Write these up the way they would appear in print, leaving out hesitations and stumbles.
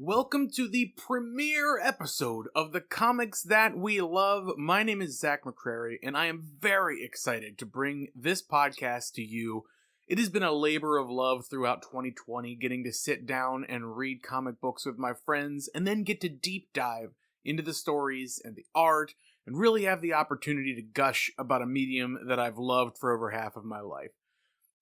Welcome to the premiere episode of the Comics That We Love. My name is Zach McCrary, and I am very excited to bring this podcast to you. It has been a labor of love throughout 2020, getting to sit down and read comic books with my friends, and then get to deep dive into the stories and the art, and really have the opportunity to gush about a medium that I've loved for over half of my life.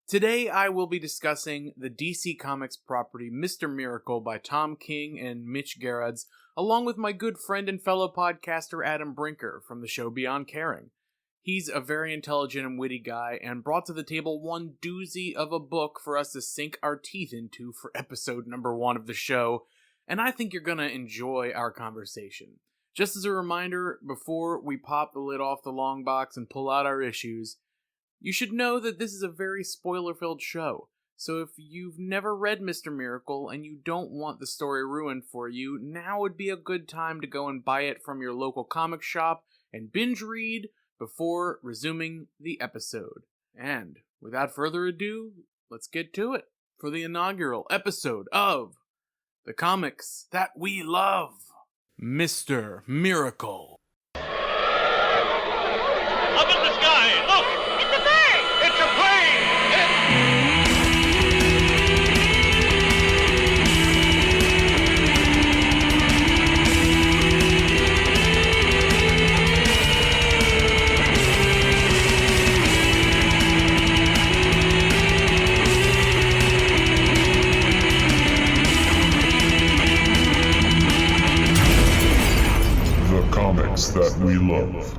Today, I will be discussing the DC Comics property Mr. Miracle by Tom King and Mitch Gerads, along with my good friend and fellow podcaster Adam Brinker from the show Beyond Caring. He's a very intelligent and witty guy, and brought to the table one doozy of a book for us to sink our teeth into for episode number 1 of the show, and I think you're going to enjoy our conversation. Just as a reminder, before we pop the lid off the long box and pull out our issues, you should know that this is a very spoiler-filled show, so if you've never read Mr. Miracle and you don't want the story ruined for you, now would be a good time to go and buy it from your local comic shop and binge read before resuming the episode. And without further ado, let's get to it for the inaugural episode of The Comics That We Love, Mr. Miracle. Up in the sky, look! It's a bird! It's a plane! The Comics That We Love.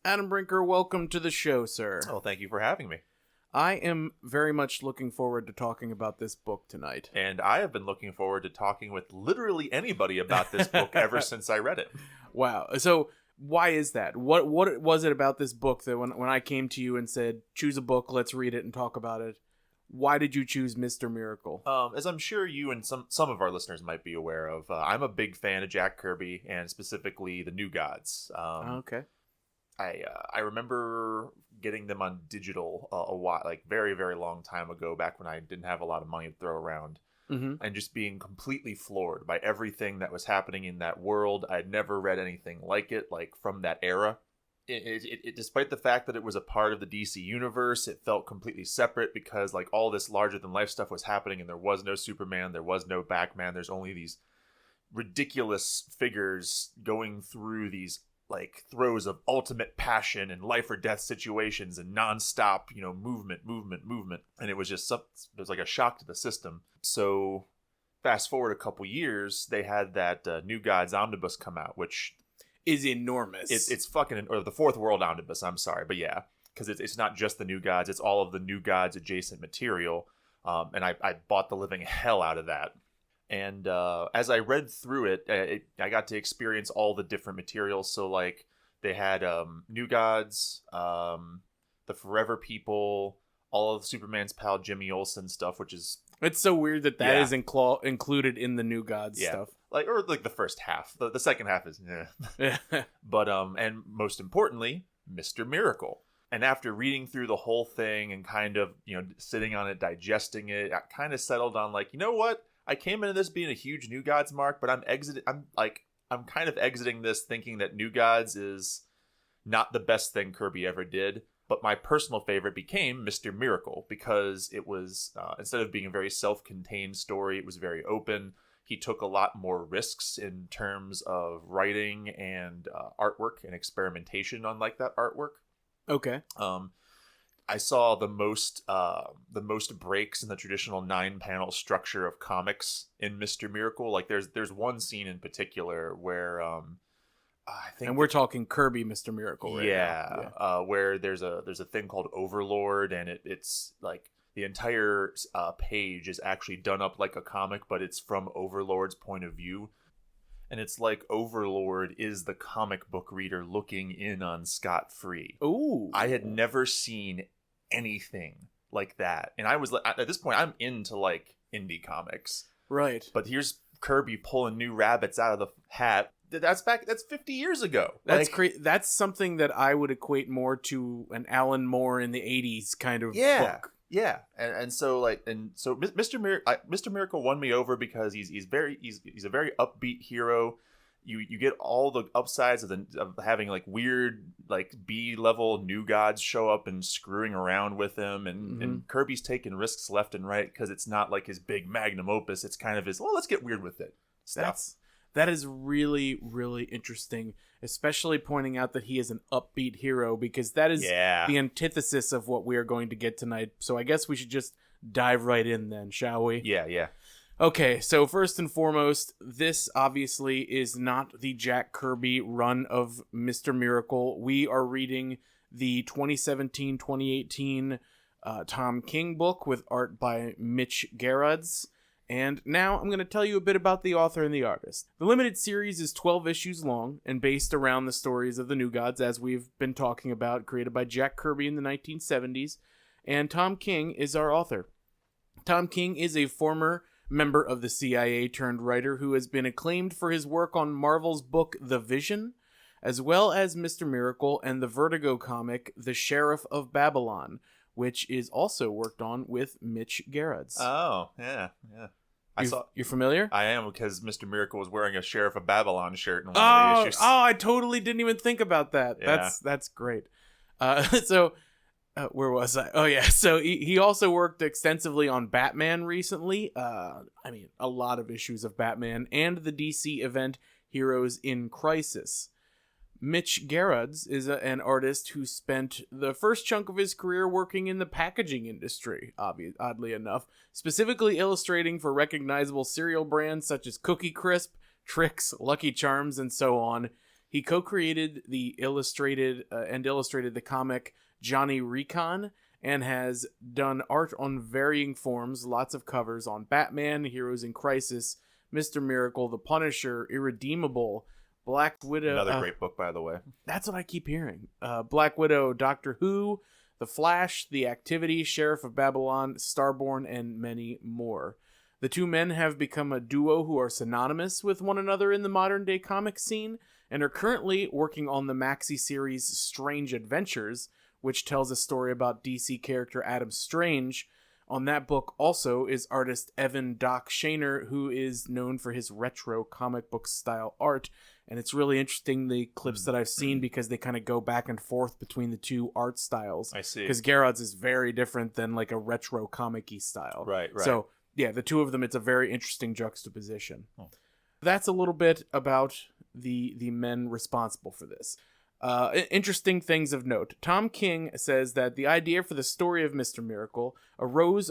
Adam Brinker, welcome to the show, sir. Well, thank you for having me. I am very much looking forward to talking about this book tonight. And I have been looking forward to talking with literally anybody about this book ever since I read it. Wow. So why is that? What was it about this book that when I came to you and said, choose a book, let's read it and talk about it, why did you choose Mr. Miracle? As I'm sure you and some of our listeners might be aware of, I'm a big fan of Jack Kirby and specifically the New Gods. Okay. I remember getting them on digital a while, like very, very long time ago, back when I didn't have a lot of money to throw around, and just being completely floored by everything that was happening in that world. I'd never read anything like it, like from that era. It despite the fact that it was a part of the DC universe, it felt completely separate because like all this larger than life stuff was happening, and there was no Superman, there was no Batman. There's only these ridiculous figures going through these like throes of ultimate passion and life or death situations and nonstop, movement. And it was just it was like a shock to the system. So fast forward a couple years, they had that New Gods omnibus come out, which is enormous. It's fucking, or the Fourth World omnibus, I'm sorry. But yeah, because it's not just the New Gods, it's all of the New Gods adjacent material. And I bought the living hell out of that. And as I read through it, I got to experience all the different materials. So, like, they had New Gods, the Forever People, all of Superman's pal Jimmy Olsen stuff, which is... It's so weird that is included in the New Gods stuff. Or the first half. The second half is... But, and most importantly, Mr. Miracle. And after reading through the whole thing and kind of, sitting on it, digesting it, I kind of settled on, like, you know what? I came into this being a huge New Gods mark, but I'm kind of exiting this thinking that New Gods is not the best thing Kirby ever did. But my personal favorite became Mr. Miracle because it was, instead of being a very self-contained story, it was very open. He took a lot more risks in terms of writing and artwork and experimentation on like that artwork. Okay. I saw the most breaks in the traditional 9-panel structure of comics in Mr. Miracle. Like there's one scene in particular where I think, and we're talking Kirby Mr. Miracle, right? Yeah. Where there's a thing called Overlord, and it's like the entire page is actually done up like a comic, but it's from Overlord's point of view. And it's like Overlord is the comic book reader looking in on scot-free. Ooh. I had never seen anything like that. And I was like, at this point, I'm into like indie comics. Right. But here's Kirby pulling new rabbits out of the hat. That's 50 years ago. That's That's something that I would equate more to an Alan Moore in the 80s kind of book. Yeah, and so Mr. Miracle won me over because he's a very upbeat hero. You get all the upsides of having like weird like B-level new gods show up and screwing around with him, and Kirby's taking risks left and right because it's not like his big magnum opus. It's kind of his, well, let's get weird with it stuff. That is really, really interesting, especially pointing out that he is an upbeat hero, because that is the antithesis of what we are going to get tonight. So I guess we should just dive right in then, shall we? Yeah. Okay, so first and foremost, this obviously is not the Jack Kirby run of Mr. Miracle. We are reading the 2017-2018 Tom King book with art by Mitch Gerads. And now I'm going to tell you a bit about the author and the artist. The limited series is 12 issues long and based around the stories of the New Gods, as we've been talking about, created by Jack Kirby in the 1970s. And Tom King is our author. Tom King is a former member of the CIA turned writer who has been acclaimed for his work on Marvel's book The Vision, as well as Mr. Miracle and the Vertigo comic The Sheriff of Babylon, which is also worked on with Mitch Gerads. Oh, yeah. You're familiar? I am, because Mr. Miracle was wearing a Sheriff of Babylon shirt in one of the issues. Oh, I totally didn't even think about that. Yeah. That's great. Where was I? Oh, yeah. So he also worked extensively on Batman recently. A lot of issues of Batman and the DC event Heroes in Crisis. Mitch Gerads is an artist who spent the first chunk of his career working in the packaging industry, oddly enough, specifically illustrating for recognizable cereal brands such as Cookie Crisp, Trix, Lucky Charms, and so on. He co-created the illustrated the comic Johnny Recon, and has done art on varying forms, lots of covers on Batman, Heroes in Crisis, Mr. Miracle, The Punisher, Irredeemable, Black Widow. Another great book, by the way. That's what I keep hearing. Black Widow, Doctor Who, The Flash, The Activity, Sheriff of Babylon, Starborn, and many more. The two men have become a duo who are synonymous with one another in the modern-day comic scene, and are currently working on the maxi series Strange Adventures, which tells a story about DC character Adam Strange. On that book also is artist Evan Doc Shaner, who is known for his retro comic book style art. And it's really interesting, the clips that I've seen, because they kind of go back and forth between the two art styles. I see. Because Gerads is very different than like a retro comic-y style. Right. So, yeah, the two of them, it's a very interesting juxtaposition. That's a little bit about the men responsible for this. Interesting things of note. Tom King says that the idea for the story of Mr. Miracle arose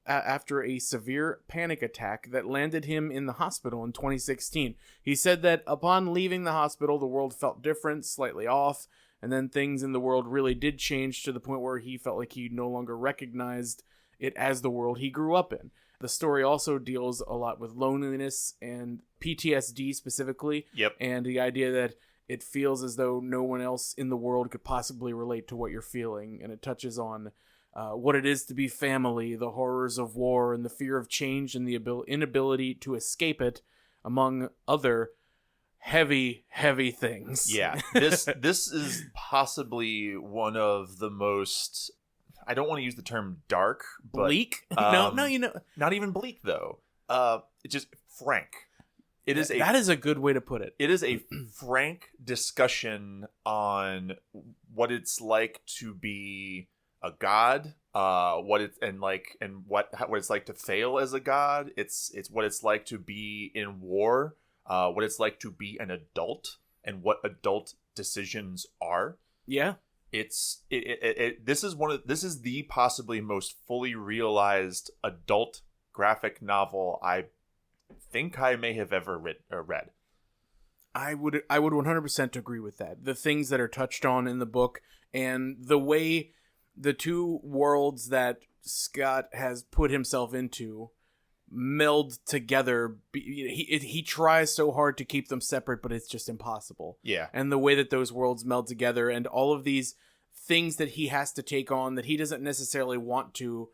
after a severe panic attack that landed him in the hospital in 2016. He said that upon leaving the hospital, the world felt different, slightly off, and then things in the world really did change to the point where he felt like he no longer recognized it as the world he grew up in. The story also deals a lot with loneliness and PTSD specifically. Yep. And the idea that it feels as though no one else in the world could possibly relate to what you're feeling. And it touches on what it is to be family, the horrors of war, and the fear of change, and the inability to escape it, among other heavy, heavy things. Yeah, this is possibly one of the most, I don't want to use the term dark, but bleak? No, you know, not even bleak though. It's just frank. That is a good way to put it. It is a frank discussion on what it's like to be a god, what it's like to fail as a god. It's what it's like to be in war, what it's like to be an adult, and what adult decisions are. Yeah. This is the possibly most fully realized adult graphic novel I think I may have ever read. I would 100% agree with that. The things that are touched on in the book, and the way the two worlds that Scott has put himself into meld together. He tries so hard to keep them separate, but it's just impossible. Yeah. And the way that those worlds meld together, and all of these things that he has to take on that he doesn't necessarily want to,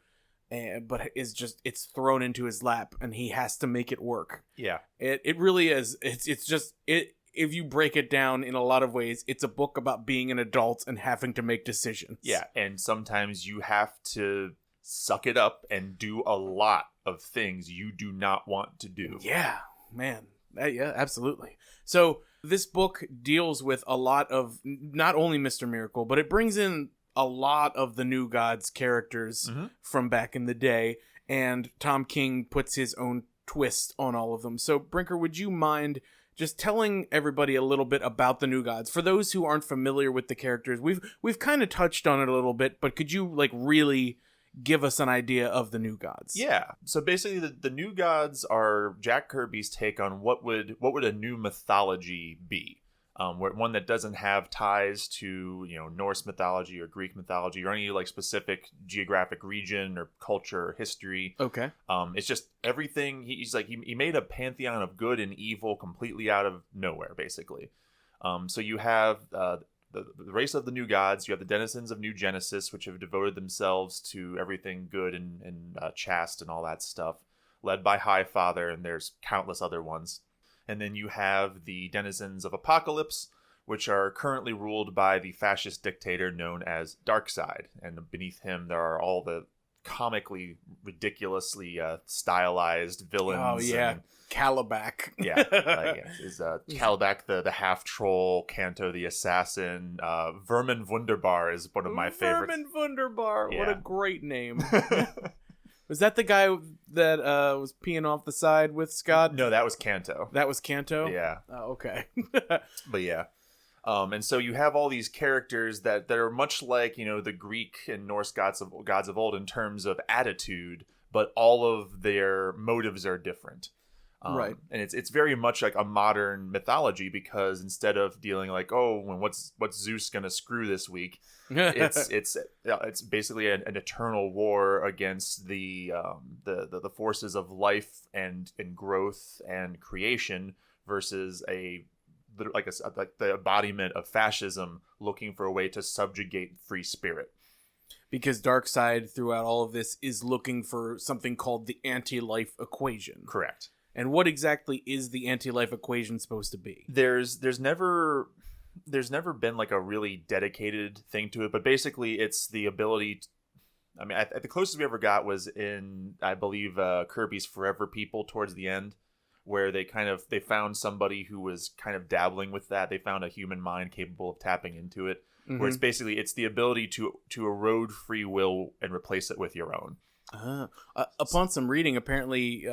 but it's thrown into his lap, and he has to make it work. Yeah. It really is. It's just if you break it down in a lot of ways, it's a book about being an adult and having to make decisions. Yeah, and sometimes you have to suck it up and do a lot of things you do not want to do. Yeah, man. Yeah, absolutely. So this book deals with a lot of not only Mr. Miracle, but it brings in a lot of the New Gods characters from back in the day, and Tom King puts his own twist on all of them. So Brinker, would you mind just telling everybody a little bit about the New Gods? For those who aren't familiar with the characters, we've kind of touched on it a little bit, but could you like really give us an idea of the New Gods? Yeah. So basically the New Gods are Jack Kirby's take on what would a new mythology be. One that doesn't have ties to, Norse mythology or Greek mythology or any like specific geographic region or culture or history. Okay. It's just everything. He's like he made a pantheon of good and evil completely out of nowhere, basically. So you have the race of the New Gods. You have the denizens of New Genesis, which have devoted themselves to everything good and chaste and all that stuff, led by High Father, and there's countless other ones. And then you have the denizens of Apocalypse, which are currently ruled by the fascist dictator known as Darkseid. And beneath him, there are all the comically, ridiculously stylized villains. Oh, yeah. Calabac. Yeah. Is Calabac the half-troll, Kanto the assassin. Vermin Wunderbar is one of my favorites. Vermin Wunderbar. Yeah. What a great name. Was that the guy that was peeing off the side with Scott? No, that was Kanto. That was Kanto? Yeah. Oh, okay. But yeah. And so you have all these characters that are much like, the Greek and Norse gods of old in terms of attitude, but all of their motives are different. Right. And it's very much like a modern mythology, because instead of dealing like, what's Zeus gonna screw this week, it's basically an eternal war against the forces of life and growth and creation versus like the embodiment of fascism looking for a way to subjugate free spirit. Because Darkseid throughout all of this is looking for something called the anti-life equation. Correct. And what exactly is the anti-life equation supposed to be? There's never been like a really dedicated thing to it, but basically it's the ability the closest we ever got was in, I believe, Kirby's Forever People towards the end, where they found somebody who was kind of dabbling with that. They found a human mind capable of tapping into it, where it's the ability to erode free will and replace it with your own. Upon some reading, apparently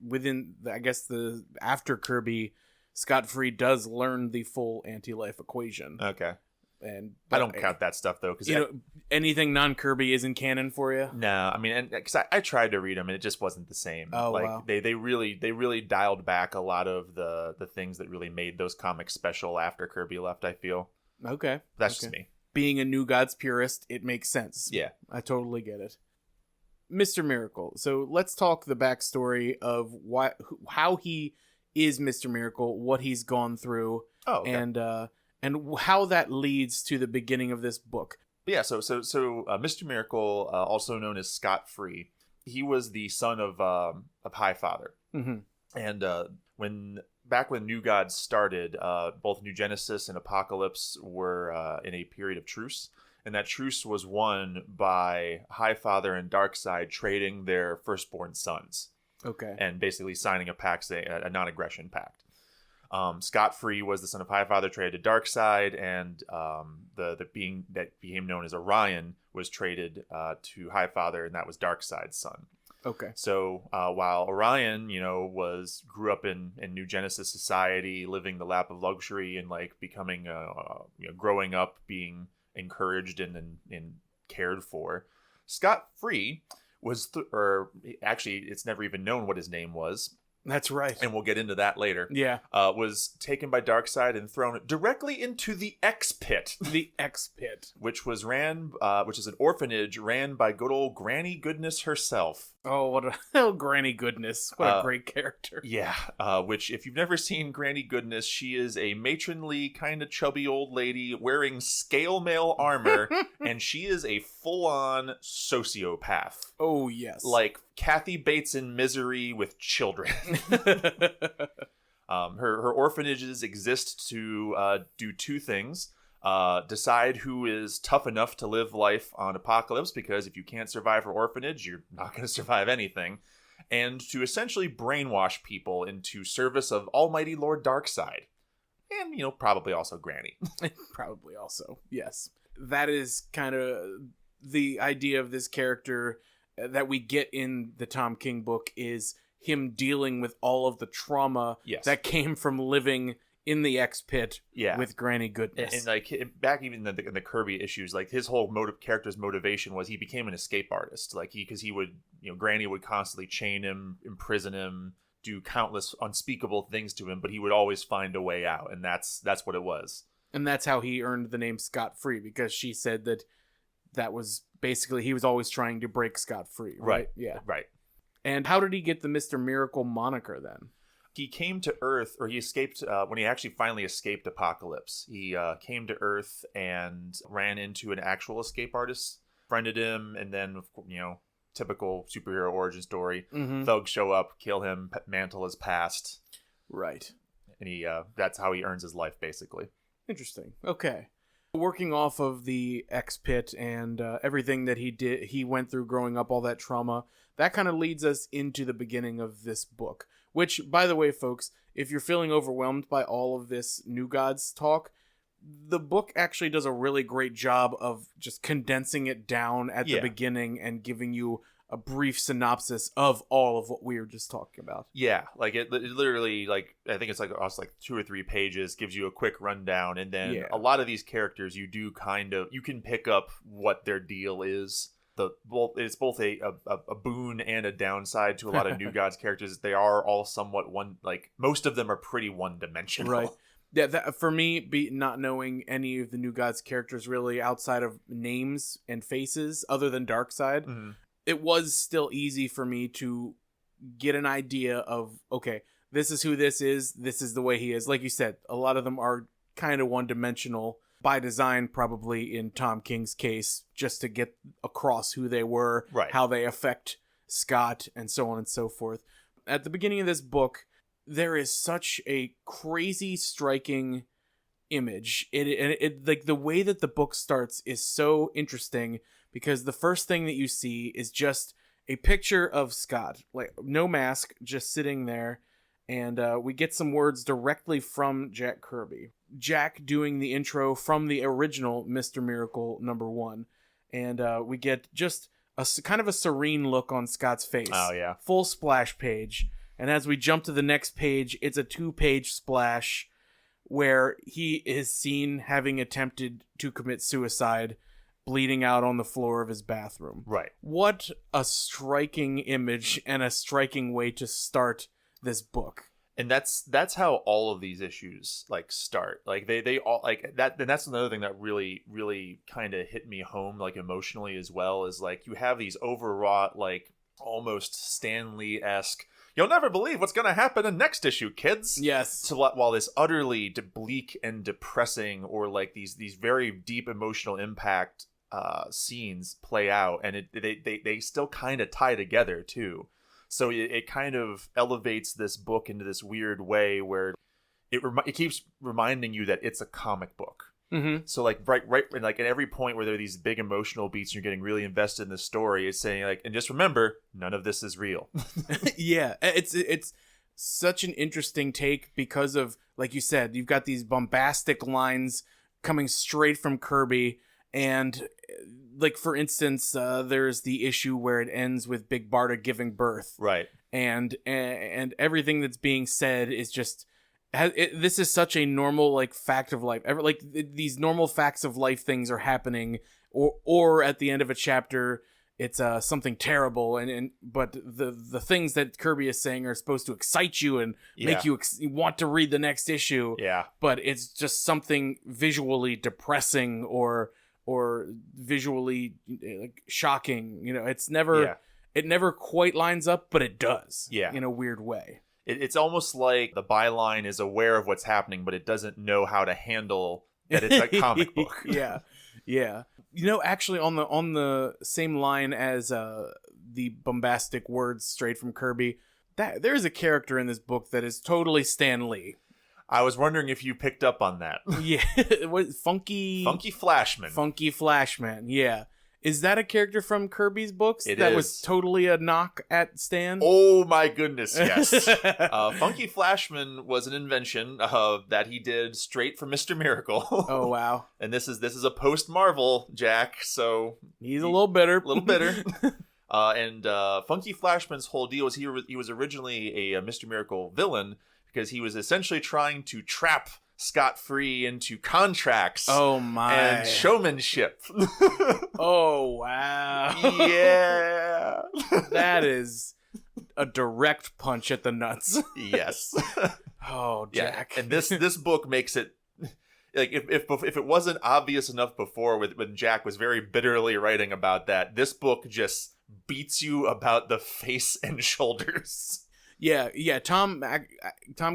within the after Kirby, Scott Free does learn the full anti-life equation. Okay. And I don't count that stuff though, because anything non-Kirby isn't canon for you. No, and because I tried to read them and it just wasn't the same. Oh, wow. They really dialed back a lot of the things that really made those comics special after Kirby left, I feel. Okay, that's just me. Being a New Gods purist, it makes sense. Yeah, I totally get it. Mr. Miracle. So let's talk the backstory of how he is Mr. Miracle, what he's gone through, and how that leads to the beginning of this book. Yeah, so Mr. Miracle, also known as Scott Free, he was the son of High Father. And when New Gods started, both New Genesis and Apocalypse were in a period of truce. And that truce was won by High Father and Darkseid trading their firstborn sons. Okay. And basically signing a non-aggression pact. Scott Free was the son of High Father, traded to Darkseid, and the being that became known as Orion was traded to High Father, and that was Darkseid's son. Okay. So while Orion, grew up in New Genesis society, living the lap of luxury and like becoming, growing up, being encouraged and cared for, Scott Free was, actually, it's never even known what his name was. That's right. And we'll get into that later. Yeah. Was taken by Darkseid and thrown directly into the X Pit. The X Pit. which is an orphanage ran by good old Granny Goodness herself. Oh, Granny Goodness. What a great character. Yeah. Which, if you've never seen Granny Goodness, she is a matronly, kind of chubby old lady wearing scale mail armor, and she is a full-on sociopath. Oh, yes. Like Kathy Bates in Misery with children. Her orphanages exist to do two things. decide who is tough enough to live life on Apokolips, because if you can't survive her orphanage, you're not going to survive anything, and to essentially brainwash people into service of Almighty Lord Darkseid. And, probably also Granny. Probably also, yes. That is kind of the idea of this character that we get in the Tom King book, is him dealing with all of the trauma that came from living in the X Pit with Granny Goodness. And like back even in the Kirby issues, like his whole character's motivation was he became an escape artist. Like because he would, Granny would constantly chain him, imprison him, do countless unspeakable things to him, but he would always find a way out. And that's what it was. And that's how he earned the name Scott-Free, because she said that was basically, he was always trying to break Scott-Free. Right? Yeah. Right. And how did he get the Mr. Miracle moniker then? He came to Earth, or he escaped, when he actually finally escaped Apokolips. He came to Earth and ran into an actual escape artist, friended him, and then, typical superhero origin story. Mm-hmm. Thugs show up, kill him, mantle is passed. Right. And that's how he earns his life, basically. Interesting. Okay. Working off of the X Pit and everything that he went through growing up, all that trauma, that kind of leads us into the beginning of this book. Which, by the way, folks, if you're feeling overwhelmed by all of this New Gods talk, the book actually does a really great job of just condensing it down at the beginning and giving you a brief synopsis of all of what we were just talking about. Yeah, like it literally, like I think it's like 2 or 3 pages, gives you a quick rundown, and then a lot of these characters you can pick up what their deal is. It's both a boon and a downside to a lot of New Gods characters. They are all somewhat most of them are pretty one-dimensional. Right. Yeah, for me, not knowing any of the New Gods characters really outside of names and faces other than Darkseid, mm-hmm. It was still easy for me to get an idea of, okay, this is who this is the way he is. Like you said, a lot of them are kind of one-dimensional by design, probably in Tom King's case, just to get across who they were, how they affect Scott, and so on and so forth. At the beginning of this book, there is such a crazy, striking image. It like the way that the book starts is so interesting, because the first thing that you see is just a picture of Scott, like no mask, just sitting there, and we get some words directly from Jack Kirby. Jack doing the intro from the original Mr. Miracle #1, and we get just a kind of a serene look on Scott's face. Oh yeah, full splash page, and as we jump to the next page, it's a 2-page splash where he is seen having attempted to commit suicide, bleeding out on the floor of his bathroom. Right. What a striking image and a striking way to start this book. And that's how all of these issues start. Like they all like that. And that's another thing that really, really kind of hit me home, emotionally as well, is you have these overwrought, almost Stan Lee-esque, you'll never believe what's going to happen in next issue, kids. Yes. So while this utterly bleak and depressing, or these very deep emotional impact scenes play out, and they still kind of tie together too. So it kind of elevates this book into this weird way where it keeps reminding you that it's a comic book. Mm-hmm. So right and at every point where there are these big emotional beats and you're getting really invested in the story, it's saying and just remember, none of this is real. Yeah, it's such an interesting take because of, like you said, you've got these bombastic lines coming straight from Kirby, and for instance, there's the issue where it ends with Big Barda giving birth, right? And everything that's being said is just. This is such a normal fact of life. These normal facts of life things are happening, or at the end of a chapter, it's something terrible, but the things that Kirby is saying are supposed to excite you and make you want to read the next issue. Yeah. But it's just something visually depressing or visually shocking. It's never. Yeah. It never quite lines up, but it does. Yeah. In a weird way. It's almost like the byline is aware of what's happening, but it doesn't know how to handle that it's a comic book. Yeah. Actually, on the same line as the bombastic words straight from Kirby, that there is a character in this book that is totally Stan Lee. I was wondering if you picked up on that. Yeah, what Funky Flashman. Funky Flashman. Yeah, is that a character from Kirby's books? It that is. Was totally a knock at Stan. Oh my goodness, yes. Funky Flashman was an invention that he did straight from Mr. Miracle. Oh wow! And this is a post Marvel Jack, so he's a little bitter. And Funky Flashman's whole deal was he was originally a Mr. Miracle villain because he was essentially trying to trap Scott Free into contracts. Oh my! And showmanship. Oh wow! Yeah, that is a direct punch at the nuts. Yes. Oh, Jack. Yeah. And this book makes it like if it wasn't obvious enough before when Jack was very bitterly writing about that, this book just beats you about the face and shoulders. Yeah. Tom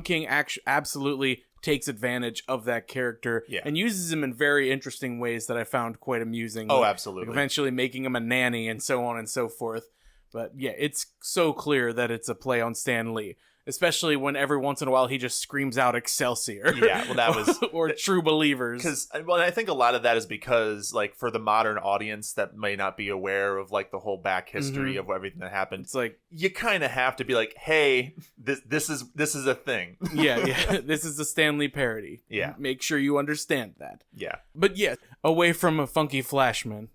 King absolutely takes advantage of that character and uses him in very interesting ways that I found quite amusing. Oh, absolutely. Like eventually making him a nanny and so on and so forth. But yeah, it's so clear that it's a play on Stan Lee. Especially when every once in a while he just screams out Excelsior. Yeah, well, that was... or True Believers. Because, well, I think a lot of that is because, like, for the modern audience that may not be aware of, like, the whole back history of everything that happened, it's like... You kind of have to be like, hey, this is a thing. Yeah. This is a Stan Lee parody. Yeah. Make sure you understand that. Yeah. But yeah, away from a Funky Flashman.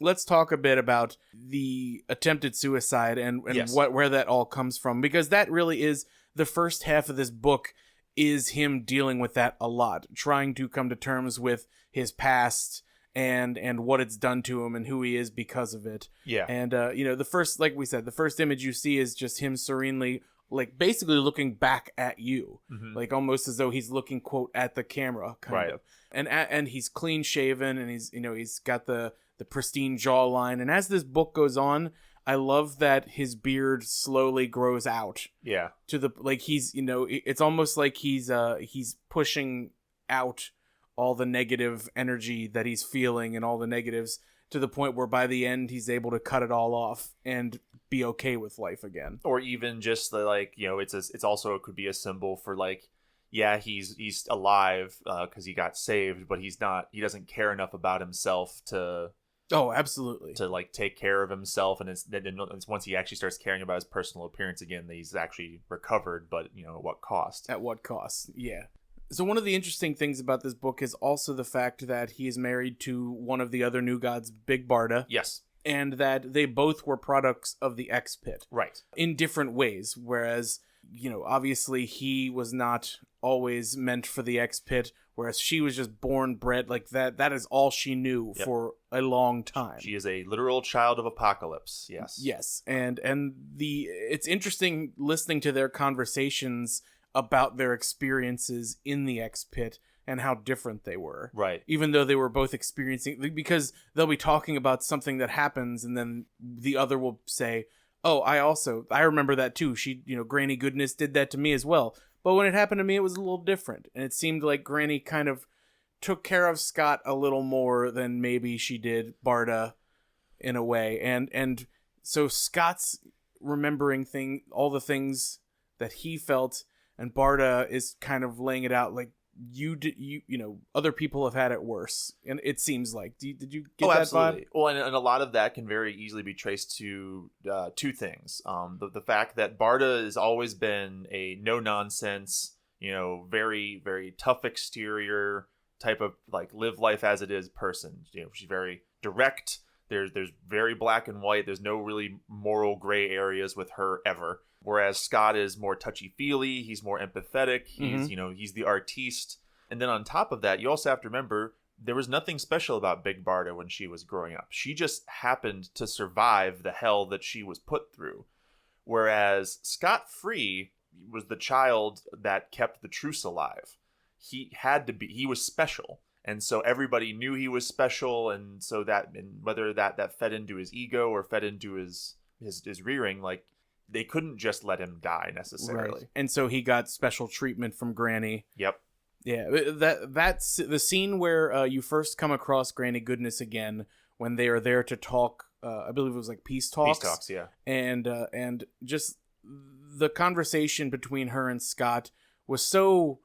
Let's talk a bit about the attempted suicide and where that all comes from, because that really is the first half of this book is him dealing with that a lot, trying to come to terms with his past and what it's done to him and who he is because of it. Yeah. And the first, like we said, the first image you see is just him serenely, like basically looking back at you, like almost as though he's looking, quote, at the camera, kind of. And he's clean shaven and he's got the pristine jawline. And as this book goes on, I love that his beard slowly grows out. Yeah. To the, like, he's, it's almost like he's pushing out all the negative energy that he's feeling and all the negatives to the point where by the end he's able to cut it all off and be okay with life again. Or even just the, like, it's also, it could be a symbol for, like, yeah, he's alive because he got saved, but he doesn't care enough about himself to... Oh, absolutely. To, like, take care of himself, and it's once he actually starts caring about his personal appearance again that he's actually recovered, but, at what cost? At what cost, yeah. So one of the interesting things about this book is also the fact that he is married to one of the other New Gods, Big Barda. Yes. And that they both were products of the X-Pit. Right. In different ways, whereas, obviously he was not always meant for the X-Pit, whereas she was just bred like that. That is all she knew for a long time. She is a literal child of apocalypse. Yes. Yes. And it's interesting listening to their conversations about their experiences in the X-Pit and how different they were. Right. Even though they were both experiencing, because they'll be talking about something that happens and then the other will say, oh, I remember that too. She, Granny Goodness did that to me as well. But when it happened to me, it was a little different. And it seemed like Granny kind of took care of Scott a little more than maybe she did Barda in a way. And so Scott's remembering all the things that he felt, and Barda is kind of laying it out like, other people have had it worse, and it seems like. Did you get that absolutely vibe? Well, and a lot of that can very easily be traced to two things. The fact that Barda has always been a no nonsense, very very tough exterior type of, like, live life as it is person. She's very direct. There's very black and white. There's no really moral gray areas with her ever. Whereas Scott is more touchy-feely, he's more empathetic, he's, he's the artiste. And then on top of that, you also have to remember, there was nothing special about Big Barda when she was growing up. She just happened to survive the hell that she was put through. Whereas Scott Free was the child that kept the truce alive. He was special. And so everybody knew he was special, and so whether that fed into his ego or fed into his rearing, like, they couldn't just let him die necessarily. Right. And so he got special treatment from Granny. Yep. Yeah, that's the scene where you first come across Granny Goodness again when they are there to talk. I believe it was like peace talks. Peace talks, yeah. And just the conversation between her and Scott was so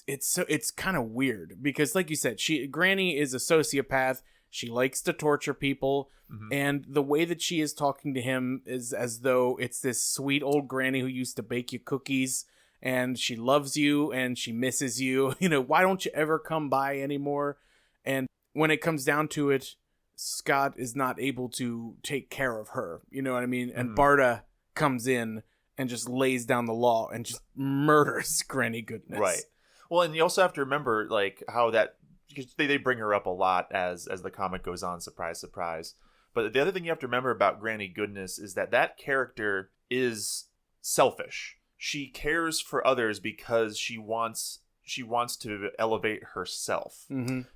it's kind of weird because, like you said, Granny is a sociopath. She likes to torture people, and the way that she is talking to him is as though it's this sweet old granny who used to bake you cookies, and she loves you and she misses you. You know, why don't you ever come by anymore? And when it comes down to it, Scott is not able to take care of her. You know what I mean? And Barda comes in and just lays down the law and just murders Granny Goodness. Right. Well, and you also have to remember, like, how that, because they bring her up a lot as the comic goes on, surprise, surprise. But the other thing you have to remember about Granny Goodness is that character is selfish. She cares for others because she wants to elevate herself.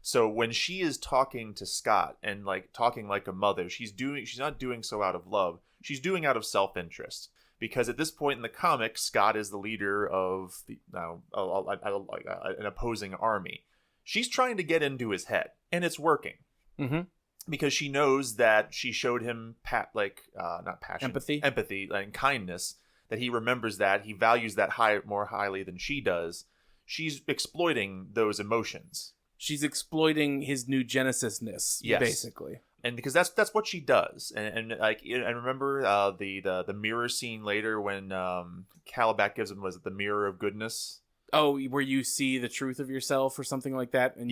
So when she is talking to Scott and like talking like a mother, she's not doing so out of love. She's doing out of self-interest. Because at this point in the comic, Scott is the leader of an opposing army. She's trying to get into his head, and it's working. Because she knows that she showed him empathy and kindness, that he remembers that, he values that more highly than she does. She's exploiting those emotions. She's exploiting his new Genesis-ness, basically. And because that's what she does, and remember the mirror scene later when Calabac gives him, was it the mirror of goodness? Oh, where you see the truth of yourself or something like that, and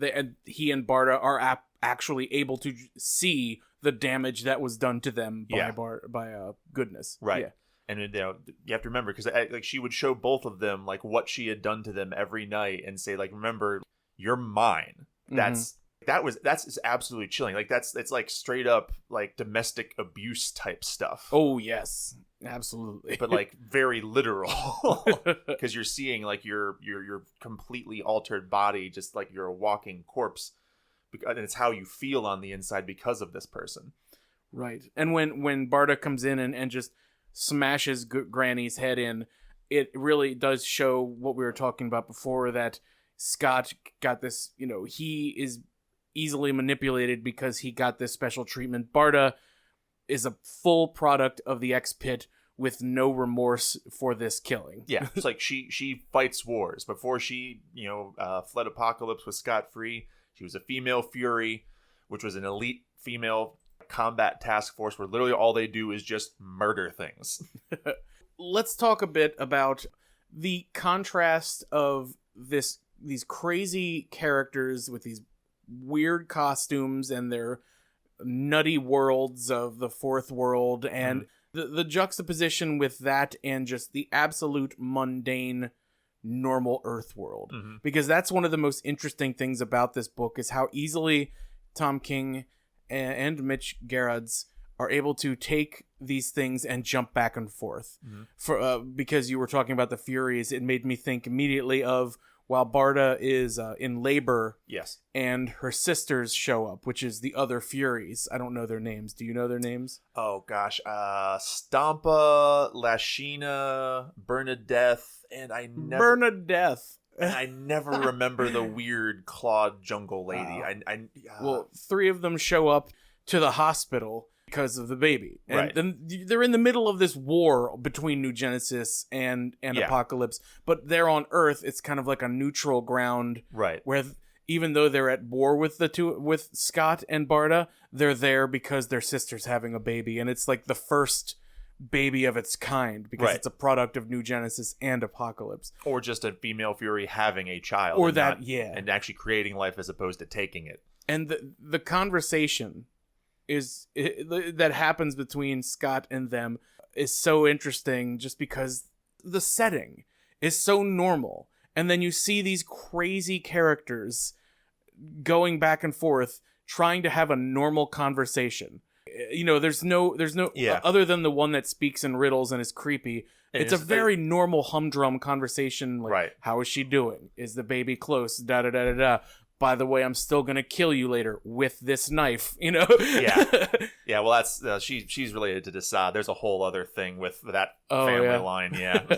and he and Barda are actually able to see the damage that was done to them by Goodness, right? Yeah. And you have to remember, because like she would show both of them like what she had done to them every night, and say like, "Remember, you're mine." That's absolutely chilling. Like it's like straight up like domestic abuse type stuff. Oh yes, absolutely. But like very literal, because you're seeing like your completely altered body, just like you're a walking corpse, and it's how you feel on the inside because of this person. Right. And when Barda comes in and just smashes Granny's head in, it really does show what we were talking about before, that Scott got this, he is easily manipulated because he got this special treatment. Barda is a full product of the X-Pit with no remorse for this killing. Yeah, it's like she fights wars. Before she, fled Apocalypse with Scott free, she was a female Fury, which was an elite female combat task force where literally all they do is just murder things. Let's talk a bit about the contrast of these crazy characters with these weird costumes and their nutty worlds of the fourth world, and the juxtaposition with that and just the absolute mundane normal Earth world. Because that's one of the most interesting things about this book, is how easily Tom King and Mitch Gerads are able to take these things and jump back and forth. Because you were talking about the Furies, it made me think immediately of while Barda is in labor, and her sisters show up, which is the other Furies. I don't know their names. Do you know their names? Oh gosh, Stampa, Lashina, Bernadette, and Bernadette. And I never remember the weird clawed jungle lady. Well, three of them show up to the hospital because of the baby. And then they're in the middle of this war between New Genesis and Apocalypse. But they're on Earth. It's kind of like a neutral ground. Right. Where even though they're at war with with Scott and Barda, they're there because their sister's having a baby. And it's like the first baby of its kind, because it's a product of New Genesis and Apocalypse, or just a female Fury having a child, or and actually creating life as opposed to taking it. And the conversation that happens between Scott and them is so interesting, just because the setting is so normal, and then you see these crazy characters going back and forth trying to have a normal conversation. There's no other than the one that speaks in riddles and is creepy. It's a very normal humdrum conversation. Like, how is she doing? Is the baby close? Da da da da da. By the way, I'm still gonna kill you later with this knife. Yeah. Well, that's she's related to Desaad. There's a whole other thing with that family line. Yeah.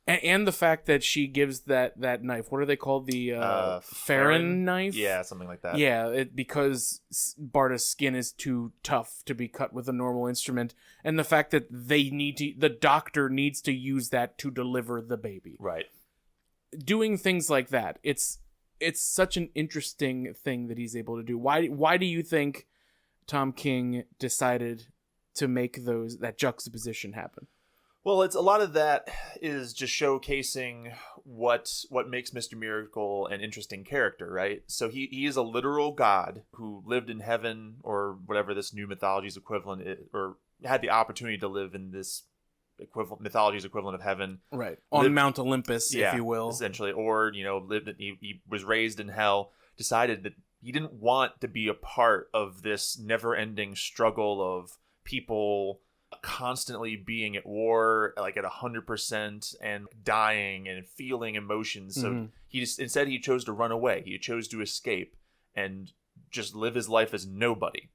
And the fact that she gives that knife, what are they called? The Farron knife? Yeah, something like that. Yeah, because Barda's skin is too tough to be cut with a normal instrument. And the fact that the doctor needs to use that to deliver the baby. Right. doing things like that, it's such an interesting thing that he's able to do. Why do you think Tom King decided to make that juxtaposition happen? Well, it's a lot of that is just showcasing what makes Mr. Miracle an interesting character, right? So he is a literal god who lived in heaven, or whatever this new mythology's equivalent is, or had the opportunity to live in this mythology's equivalent of heaven, right, on Mount Olympus, if you will, essentially, or he was raised in hell, decided that he didn't want to be a part of this never-ending struggle of people constantly being at war, like at 100%, and dying and feeling emotions. So instead he chose to run away. He chose to escape and just live his life as nobody.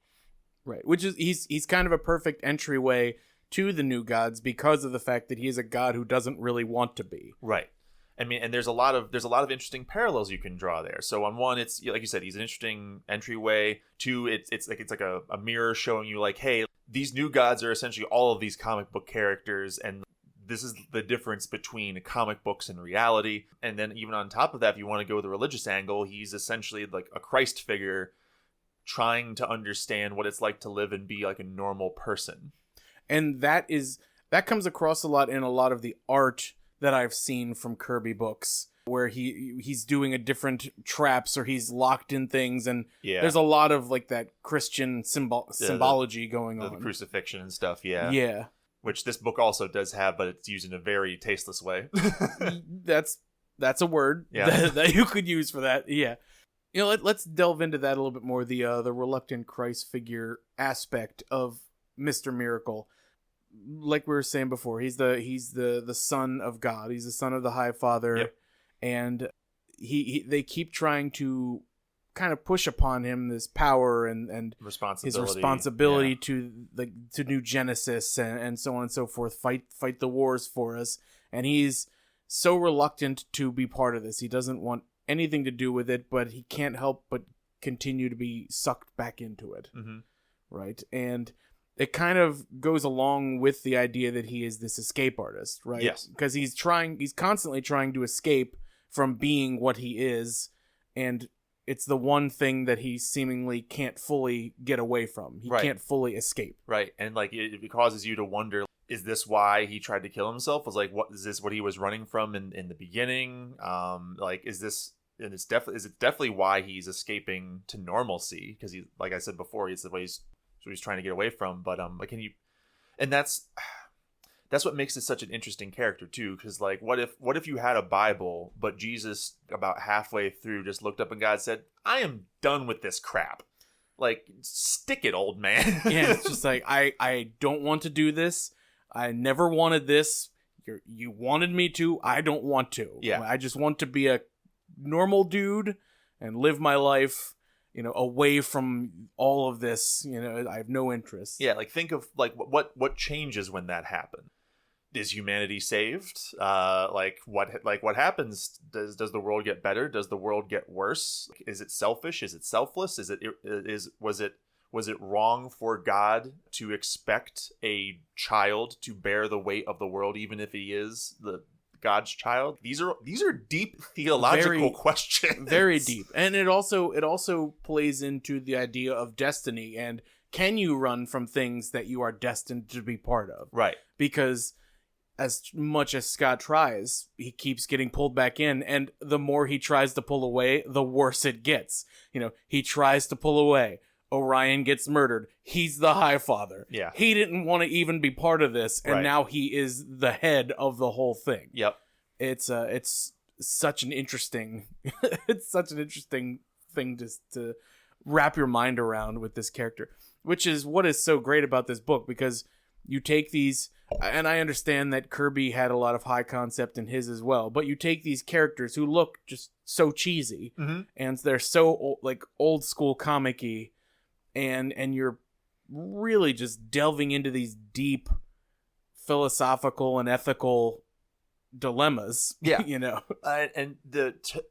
Right, which is he's kind of a perfect entryway to the new gods because of the fact that he is a god who doesn't really want to be. Right. I mean, and there's a lot of interesting parallels you can draw there. So on one, it's like you said, he's an interesting entryway. Two, it's like a mirror showing you like, hey, these new gods are essentially all of these comic book characters, and this is the difference between comic books and reality. And then even on top of that, if you want to go with the religious angle, he's essentially like a Christ figure trying to understand what it's like to live and be like a normal person. And that comes across a lot in a lot of the art that I've seen from Kirby books, where he's doing a different traps, or he's locked in things, and there's a lot of like that Christian symbology going on. The crucifixion and stuff, yeah. Yeah. Which this book also does have, but it's used in a very tasteless way. That's a word that you could use for that, yeah. Let's delve into that a little bit more, the reluctant Christ figure aspect of Mr. Miracle. Like we were saying before, he's the son of God. He's the son of the High Father. Yep. And they keep trying to kind of push upon him this power and his responsibility to New Genesis and so on and so forth. Fight the wars for us. And he's so reluctant to be part of this. He doesn't want anything to do with it, but he can't help but continue to be sucked back into it. Mm-hmm. Right? And it kind of goes along with the idea that he is this escape artist, right? Yes. Because he's constantly trying to escape from being what he is, and it's the one thing that he seemingly can't fully get away from. He can't fully escape. Right. And like it causes you to wonder, is this why he tried to kill himself? Was like, is this what he was running from in the beginning? Is it definitely why he's escaping to normalcy? Because he, like I said before, it's the way he's trying to get away from. But and that's what makes it such an interesting character too. Because like, what if you had a Bible, but Jesus about halfway through just looked up and God said, "I am done with this crap. Like, stick it, old man." Yeah, it's just like, I don't want to do this. I never wanted this. You wanted me to. I don't want to. Yeah. I just want to be a normal dude and live my life, away from all of this. I have no interest. Yeah, like think of like what changes when that happens. Is humanity saved? What happens? Does the world get better? Does the world get worse? Is it selfish? Is it selfless? Was it wrong for God to expect a child to bear the weight of the world, even if he is God's child? These are deep theological questions. Very deep. And it also plays into the idea of destiny, and can you run from things that you are destined to be part of? Right. Because as much as Scott tries, he keeps getting pulled back in, and the more he tries to pull away, the worse it gets. He tries to pull away. Orion gets murdered. He's the High Father. Yeah. He didn't want to even be part of this, and now he is the head of the whole thing. Yep. It's such an interesting thing to wrap your mind around with this character, which is what is so great about this book, because you take these, and I understand that Kirby had a lot of high concept in his as well, but you take these characters who look just so cheesy, and they're so like old school comic-y, and you're really just delving into these deep philosophical and ethical dilemmas. Yeah. And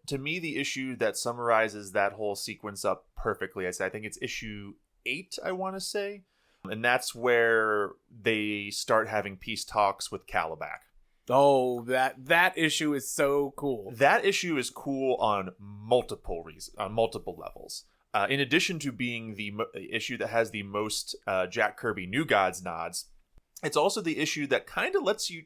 to me, the issue that summarizes that whole sequence up perfectly, I think it's issue 8, I want to say. And that's where they start having peace talks with Calabac. Oh, that issue is so cool. That issue is cool on multiple levels. In addition to being the issue that has the most Jack Kirby New Gods nods, it's also the issue that kind of lets you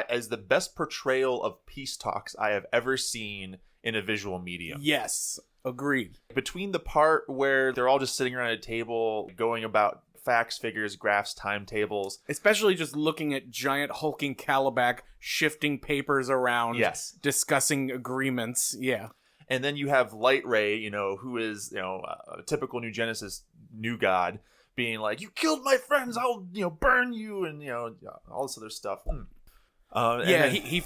as the best portrayal of peace talks I have ever seen in a visual medium. Yes, agreed. Between the part where they're all just sitting around a table going about facts, figures, graphs, timetables. Especially just looking at giant hulking Calabac shifting papers around, yes, discussing agreements. Yeah. And then you have Light Ray, who is, a typical New Genesis new god, being like, "You killed my friends, I'll, burn you," and, all this other stuff.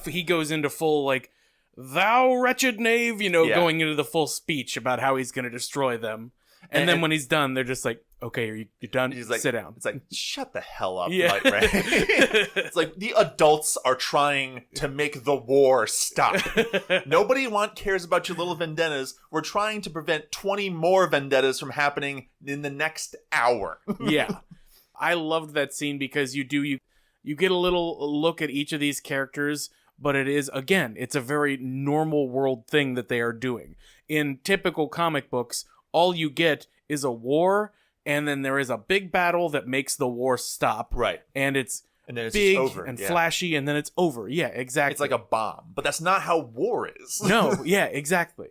He goes into full, like, "Thou wretched knave," going into the full speech about how he's going to destroy them. And then when he's done, they're just like, "Okay, you're done. He's like, sit down." It's like, shut the hell up, yeah. Light Ray. It's like, the adults are trying to make the war stop. Nobody cares about your little vendettas. We're trying to prevent 20 more vendettas from happening in the next hour. Yeah. I loved that scene because you get a little look at each of these characters, but it is, again, it's a very normal world thing that they are doing. In typical comic books, all you get is a war, and then there is a big battle that makes the war stop. Right. And it's then it's big just over. And flashy, and then it's over. Yeah, exactly. It's like a bomb, but that's not how war is. No, yeah, exactly.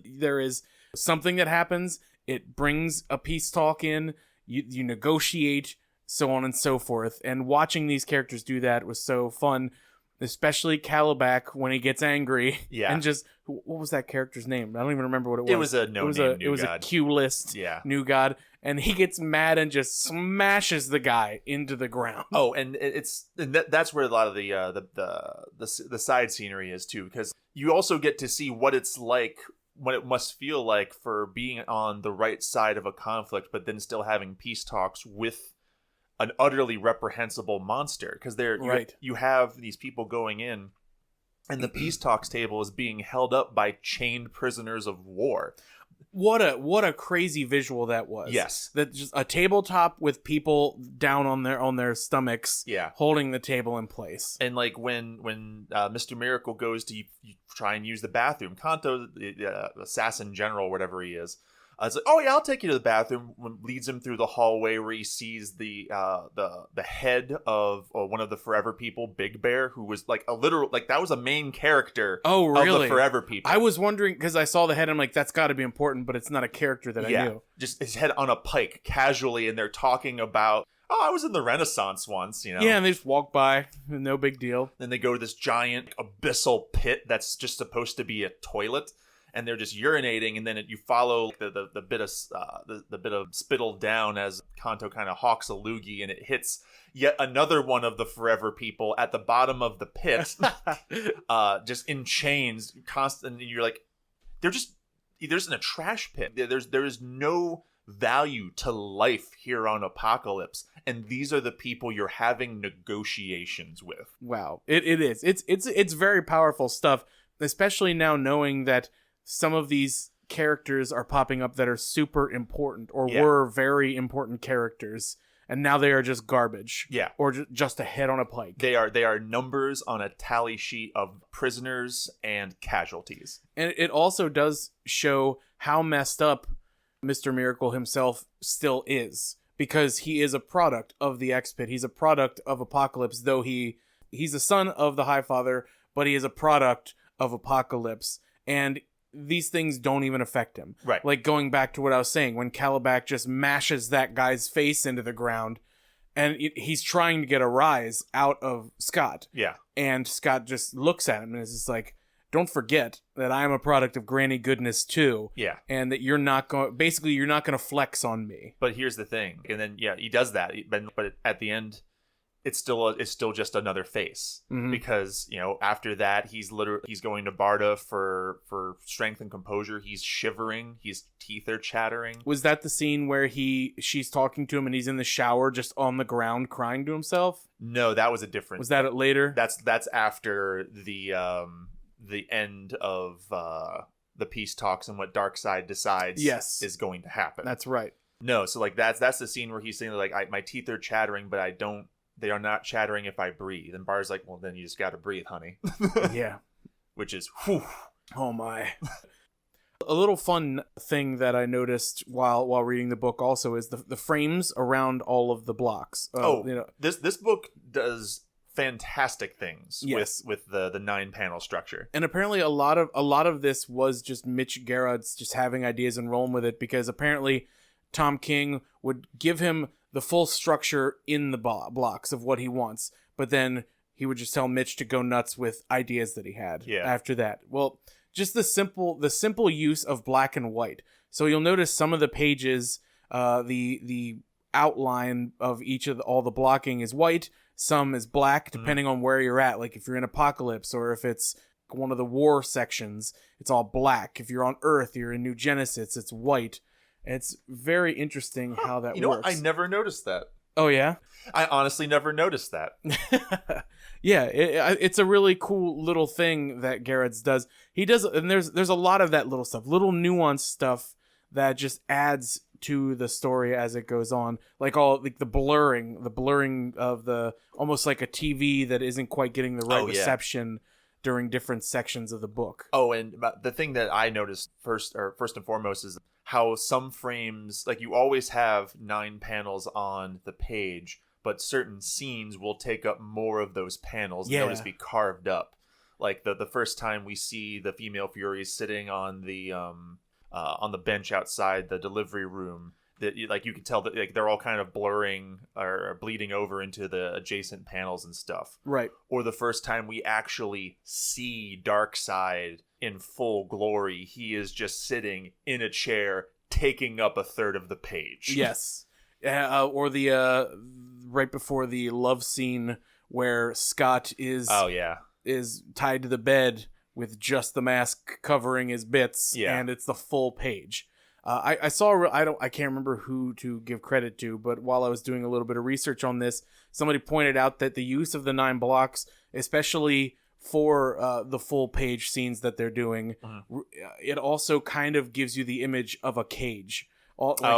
There is something that happens, it brings a peace talk in, you negotiate, so on and so forth. And watching these characters do that was so fun. Especially Calabac when he gets angry. Yeah. And just, what was that character's name? I don't even remember what it was. It was a no-name new god. It was a Q-list new god. And he gets mad and just smashes the guy into the ground. Oh, and that's where a lot of the side scenery is too, because you also get to see what it's like, what it must feel like for being on the right side of a conflict, but then still having peace talks with an utterly reprehensible monster, because you have these people going in, and the peace talks table is being held up by chained prisoners of war. What a crazy visual that was. Yes, that just a tabletop with people down on their stomachs, holding the table in place. And like when Mr. Miracle goes to try and use the bathroom, Kanto, the assassin general, whatever he is. It's like, "Oh yeah, I'll take you to the bathroom." Leads him through the hallway where he sees the head of one of the Forever People, Big Bear, who was like a literal, like that was a main character. Oh, really? Of the Forever People. I was wondering because I saw the head. I'm like, that's got to be important, but it's not a character that I knew. Just his head on a pike, casually, and they're talking about, "Oh, I was in the Renaissance once," Yeah, and they just walk by, no big deal. Then they go to this giant abyssal pit that's just supposed to be a toilet. And they're just urinating, and then you follow the bit of spittle down as Kanto kind of hawks a loogie, and it hits yet another one of the Forever People at the bottom of the pit, just in chains, constant. And you're like, they're in a trash pit. There is no value to life here on Apocalypse, and these are the people you're having negotiations with. Wow, it is. It's very powerful stuff, especially now knowing that some of these characters are popping up that are super important or were very important characters, and now they are just garbage. Yeah. Or just a head on a pike. They are numbers on a tally sheet of prisoners and casualties. And it also does show how messed up Mr. Miracle himself still is, because he is a product of the X-Pit. He's a product of Apocalypse, though he's a son of the High Father, but he is a product of Apocalypse. And these things don't even affect him. Right. Like going back to what I was saying, when Calabac just mashes that guy's face into the ground, and he's trying to get a rise out of Scott. Yeah. And Scott just looks at him and is just like, "Don't forget that I am a product of Granny Goodness too." Yeah. And that you're not going to flex on me. But here's the thing. And then, he does that. But at the end, it's still just another face, because after that he's going to Barda for strength and composure. He's shivering, his teeth are chattering. Was that the scene where she's talking to him and he's in the shower just on the ground crying to himself? No, that was a different. Was that it later? That's after the end of the peace talks and what Darkseid decides is going to happen. That's right. No, so like that's the scene where he's saying like, my teeth are chattering, but I don't they are not chattering if I breathe. And Bar's like, well, then you just gotta breathe, honey. Yeah. Which is, whew. Oh my. A little fun thing that I noticed while reading the book also is the frames around all of the blocks. This book does fantastic things yes. with the 9-panel structure. And apparently a lot of this was just Mitch Gerads just having ideas and rolling with it, because apparently Tom King would give him the full structure in the blocks of what he wants, but then he would just tell Mitch to go nuts with ideas that he had after that. Well, just the simple use of black and white. So you'll notice some of the pages, the outline of all the blocking is white, some is black, depending on where you're at. Like if you're in Apocalypse, or if it's one of the war sections, it's all black. If you're on Earth, you're in New Genesis, it's white. It's very interesting how that works. You know what? I never noticed that. Oh, yeah? I honestly never noticed that. Yeah, it's a really cool little thing that Gerads does. He does, and there's a lot of that little stuff, little nuanced stuff that just adds to the story as it goes on. Like the blurring of the, almost like a TV that isn't quite getting the right reception during different sections of the book. Oh, and the thing that I noticed first and foremost is how some frames, like you always have 9 panels on the page, but certain scenes will take up more of those panels. They'll just be carved up. Like the first time we see the female Furies sitting on the bench outside the delivery room, that like you can tell that like they're all kind of blurring or bleeding over into the adjacent panels and stuff. Right. Or the first time we actually see Darkseid in full glory, he is just sitting in a chair taking up a third of the page. Yes. Or the right before the love scene where Scott is tied to the bed with just the mask covering his bits, and it's the full page. I saw, I can't remember who to give credit to, but while I was doing a little bit of research on this, somebody pointed out that the use of the 9 blocks, especially for the full page scenes that they're doing, it also kind of gives you the image of a cage.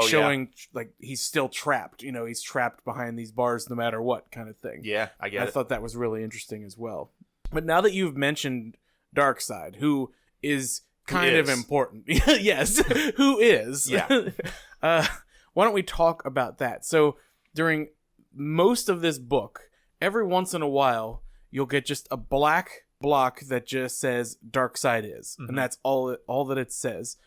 Showing like he's still trapped, he's trapped behind these bars no matter what, kind of thing. Yeah, I get it. I thought that was really interesting as well. But now that you've mentioned Darkseid, who is kind of important. Yes, who is. Yeah. Why don't we talk about that? So during most of this book, every once in a while, you'll get just a black block that just says Darkseid is. And that's all that it says.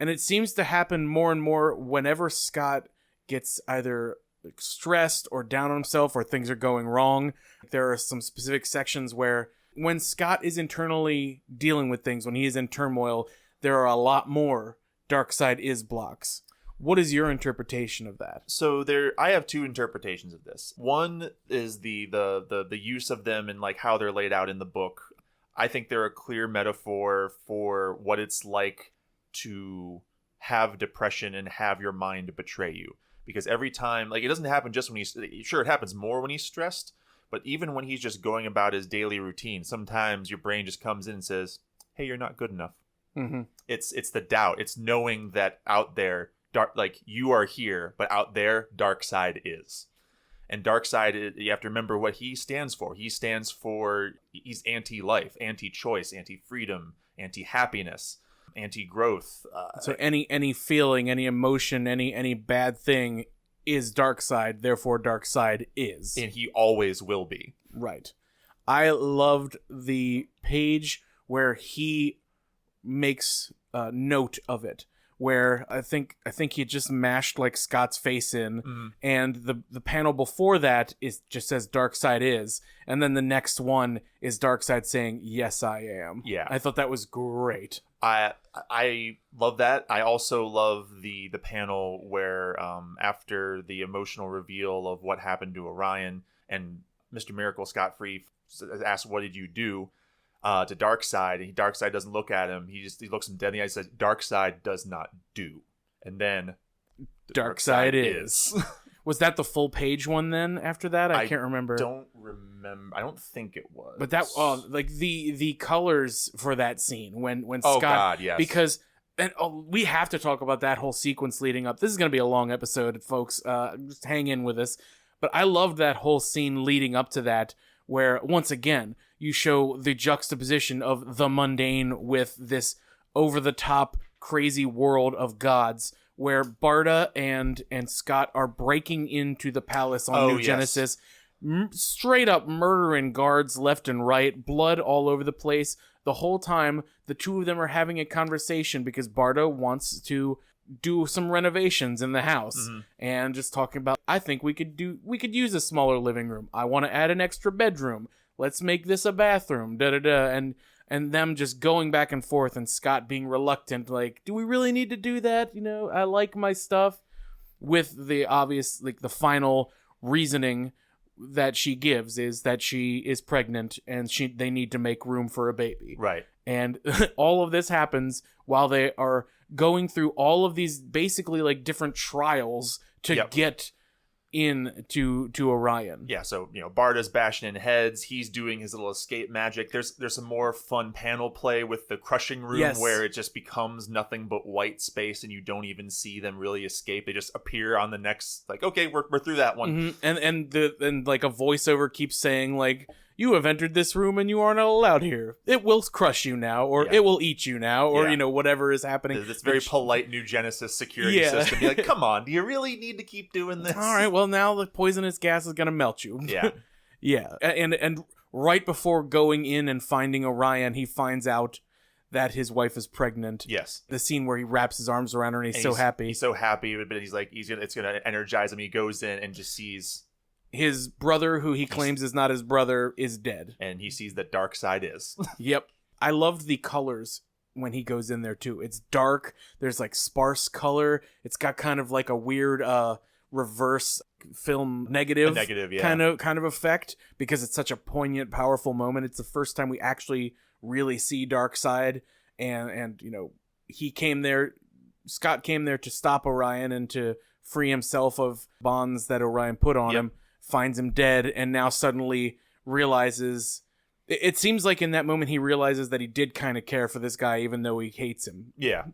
And it seems to happen more and more whenever Scott gets either stressed or down on himself or things are going wrong. There are some specific sections where when Scott is internally dealing with things, when he is in turmoil, there are a lot more Darkseid is blocks. What is your interpretation of that? So I have 2 interpretations of this. One is the use of them and like how they're laid out in the book. I think they're a clear metaphor for what it's like to have depression and have your mind betray you. Because every time, like, it doesn't happen just when it happens more when he's stressed, but even when he's just going about his daily routine, sometimes your brain just comes in and says, hey, you're not good enough. It's the doubt. It's knowing that out there, you are here, but out there, Darkseid is. And Darkseid, you have to remember what he stands for. He's anti-life, anti-choice, anti-freedom, anti-happiness, anti-growth. So any feeling, any emotion, any bad thing is Darkseid, therefore Darkseid is. And he always will be. Right. I loved the page where he makes note of it, where I think he just mashed like Scott's face in, and the panel before that just says Darkseid is, and then the next one is Darkseid saying yes I am. Yeah, I thought that was great. I love that. I also love the panel where after the emotional reveal of what happened to Orion and Mr. Miracle Scott Free asks, what did you do? To Darkseid, and Darkseid doesn't look at him. He looks him dead in the eye and says, Darkseid does not do. And then Darkseid is. Was that the full page one then after that? I can't remember. I don't remember. I don't think it was. But that like the colors for that scene when Scott, oh God, yes. Because we have to talk about that whole sequence leading up. This is going to be a long episode, folks. Just hang in with us. But I loved that whole scene leading up to that, where, once again, you show the juxtaposition of the mundane with this over-the-top, crazy world of gods, where Barda and Scott are breaking into the palace on New Genesis, straight up murdering guards left and right, blood all over the place. The whole time, the two of them are having a conversation because Barda wants to do some renovations in the house, and just talking about, I think we could use a smaller living room. I want to add an extra bedroom. Let's make this a bathroom. And them just going back and forth, and Scott being reluctant, like, do we really need to do that? You know, I like my stuff. With the obvious, like, the final reasoning that she gives is that she is pregnant and they need to make room for a baby. Right. And all of this happens while they are going through all of these basically like different trials to get in to Orion. Yeah, so, you know, Barda's bashing in heads. He's doing his little escape magic. There's some more fun panel play with the crushing room where it just becomes nothing but white space and you don't even see them really escape. They just appear on the next, like, okay, we're through that one. Mm-hmm. And like a voiceover keeps saying, like, you have entered this room and you are not allowed here. It will crush you now, or it will eat you now, or, you know, whatever is happening. This very polite New Genesis security system. Be like, come on, do you really need to keep doing this? All right, well, now the poisonous gas is going to melt you. Yeah. Yeah. And right before going in and finding Orion, he finds out that his wife is pregnant. Yes. The scene where he wraps his arms around her and he's so happy. He's so happy, but he's like, it's going to energize him. He goes in and just sees his brother, who he claims is not his brother, is dead. And he sees that Darkseid is. Yep. I loved the colors when he goes in there, too. It's dark. There's, like, sparse color. It's got kind of, like, a weird reverse film negative, kind of effect, because it's such a poignant, powerful moment. It's the first time we actually really see Darkseid. And you know, Scott came there to stop Orion and to free himself of bonds that Orion put on him. Finds him dead, and now suddenly realizes, it seems like in that moment he realizes that he did kind of care for this guy even though he hates him. Yeah.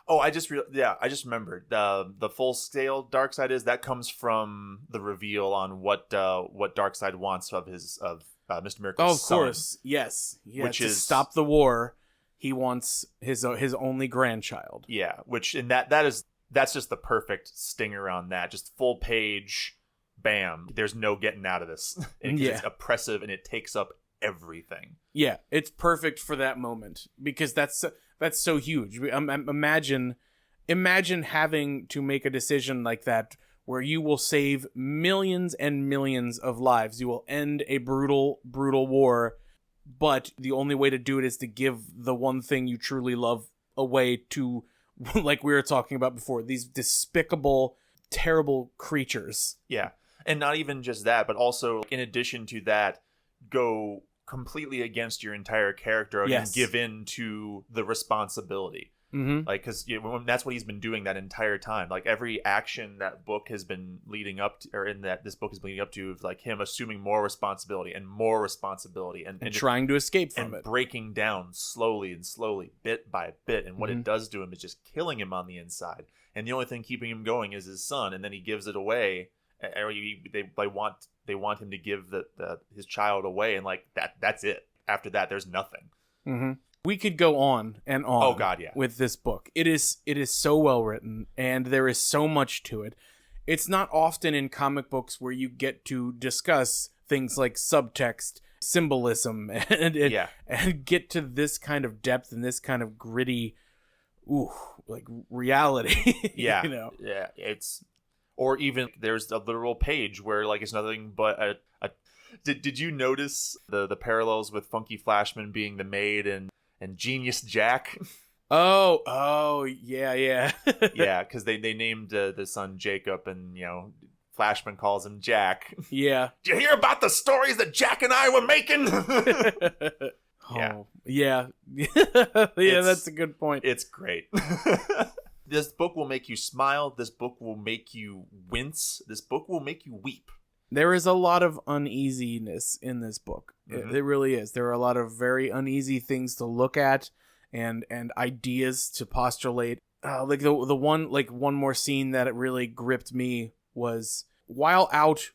Oh, I just remembered the full scale Darkseid that comes from the reveal on what Darkseid wants of Mr. Miracle's son. Of course, yes, which to is stop the war. He wants his only grandchild. Yeah, that's just the perfect stinger on that. Just full page. Bam, there's no getting out of this. It's oppressive and it takes up everything. Yeah, it's perfect for that moment because that's so huge. Imagine having to make a decision like that where you will save millions and millions of lives. You will end a brutal, brutal war, but the only way to do it is to give the one thing you truly love away to, like we were talking about before, these despicable, terrible creatures. Yeah. And not even just that, but also, in addition to that, go completely against your entire character and give in to the responsibility. Mm-hmm. Like, because that's what he's been doing that entire time. Like, every action that book has been leading up to, or in that this book is leading up to, is like him assuming more responsibility and more responsibility. And trying to escape from it. Breaking down slowly, bit by bit. And what it does to him is just killing him on the inside. And the only thing keeping him going is his son. And then he gives it away. They want him to give his child away, and like that's it. After that, there's nothing. Mm-hmm. We could go on and on. Oh God, yeah. With this book, it is so well written, and there is so much to it. It's not often in comic books where you get to discuss things like subtext, symbolism, and get to this kind of depth and this kind of gritty, like reality. Yeah, you know? Yeah, it's. Or even there's a literal page where like it's nothing but a. Did you notice the parallels with Funky Flashman being the maid and Genius Jack? Oh yeah. Yeah, because they named the son Jacob, and you know Flashman calls him Jack. Yeah. Did you hear about the stories that Jack and I were making? Yeah, that's a good point. It's great. This book will make you smile. This book will make you wince. This book will make you weep. There is a lot of uneasiness in this book. Mm-hmm. It really is. There are a lot of very uneasy things to look at and ideas to postulate. Like the one more scene that it really gripped me was while out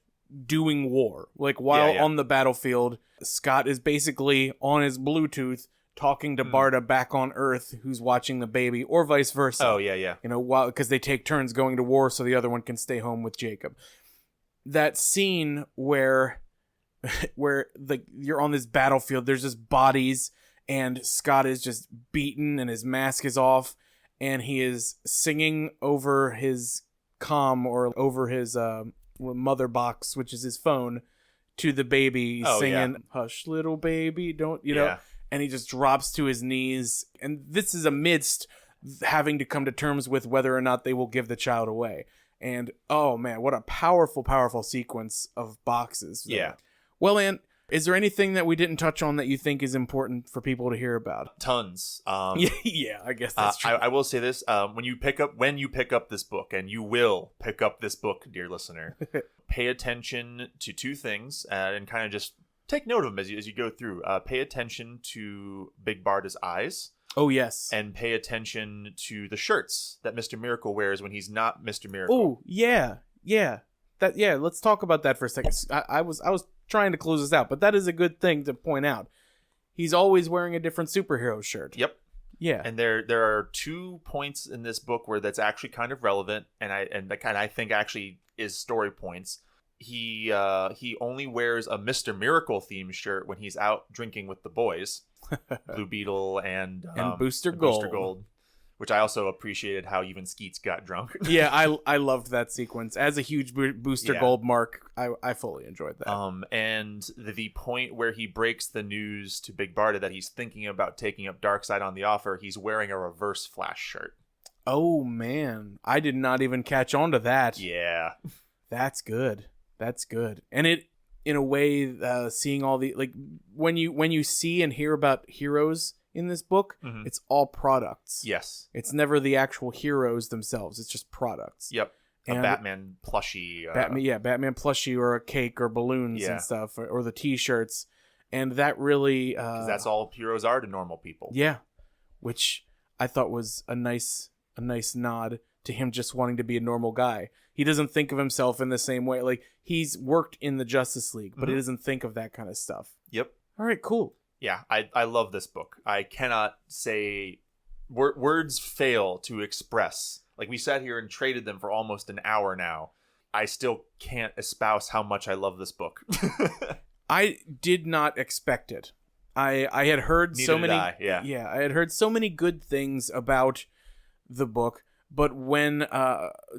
doing war. Like, while Yeah. on the battlefield, Scott is basically on his Bluetooth talking to Barda back on Earth, who's watching the baby, or vice versa. Oh, yeah. You know, while because they take turns going to war, so the other one can stay home with Jacob. That scene where you're on this battlefield, there's just bodies, and Scott is just beaten, and his mask is off, and he is singing over his comm or over his mother box, which is his phone, to the baby, singing, "Hush, little baby, don't," you know. And he just drops to his knees. And this is amidst having to come to terms with whether or not they will give the child away. And, oh man, what a powerful, powerful sequence of boxes. Yeah. Well, Ant, is there anything that we didn't touch on that you think is important for people to hear about? Tons. Yeah, I guess that's true. I will say this: when you pick up this book, and you will pick up this book, dear listener, pay attention to two things, and kind of just take note of them as you go through. Pay attention to Big Barda's eyes. Oh, yes. And pay attention to the shirts that Mr. Miracle wears when he's not Mr. Miracle. Oh, yeah. Let's talk about that for a second. I was trying to close this out, but that is a good thing to point out. He's always wearing a different superhero shirt. Yep. Yeah. And there are 2 points in this book where that's actually kind of relevant, and I think actually is story points. He only wears a Mr. Miracle themed shirt when he's out drinking with the boys, Blue Beetle and Booster Gold. Booster Gold, which I also appreciated how even Skeets got drunk. Yeah, I loved that sequence. As a huge Booster Gold mark, I fully enjoyed that. And the point where he breaks the news to Big Barda that he's thinking about taking up Darkseid on the offer, he's wearing a Reverse Flash shirt. Oh man, I did not even catch on to that. Yeah, that's good. That's good. And it, in a way, seeing all the, like, when you see and hear about heroes in this book, it's all products. Yes. It's never the actual heroes themselves. It's just products. Yep. And a Batman plushie. Batman plushie, or a cake, or balloons and stuff, or the T-shirts. And that really... 'cause that's all heroes are to normal people. Yeah. Which I thought was a nice nod to him just wanting to be a normal guy. He doesn't think of himself in the same way. Like, he's worked in the Justice League, but he doesn't think of that kind of stuff. Yep. All right, cool. Yeah, I love this book. I cannot say... words fail to express. Like, we sat here and traded them for almost an hour now. I still can't espouse how much I love this book. I did not expect it. I had heard so many... I had heard so many good things about the book. But when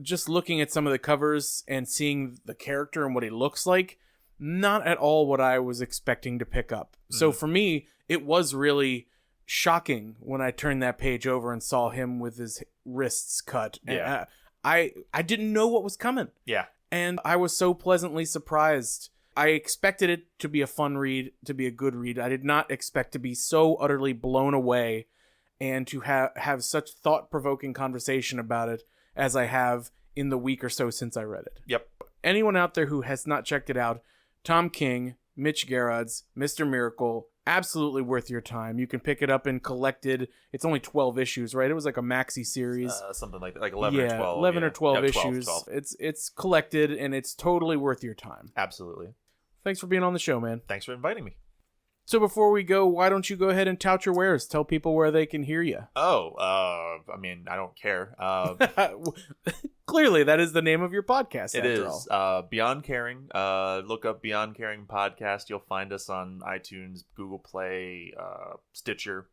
just looking at some of the covers and seeing the character and what he looks like, not at all what I was expecting to pick up. So for me, it was really shocking when I turned that page over and saw him with his wrists cut. Yeah. And, I didn't know what was coming. Yeah. And I was so pleasantly surprised. I expected it to be a fun read, to be a good read. I did not expect to be so utterly blown away and to have such thought-provoking conversation about it as I have in the week or so since I read it. Yep. Anyone out there who has not checked it out, Tom King, Mitch Gerads, Mr. Miracle, absolutely worth your time. You can pick it up in collected. It's only 12 issues, right? It was like a maxi series. Something like that, like 11 or 12. 11 or 12 Yeah, issues. 12. It's collected, and it's totally worth your time. Absolutely. Thanks for being on the show, man. Thanks for inviting me. So before we go, why don't you go ahead and tout your wares? Tell people where they can hear you. I mean, I don't care. Clearly, that is the name of your podcast. It is. Beyond Caring. Look up Beyond Caring Podcast. You'll find us on iTunes, Google Play, Stitcher.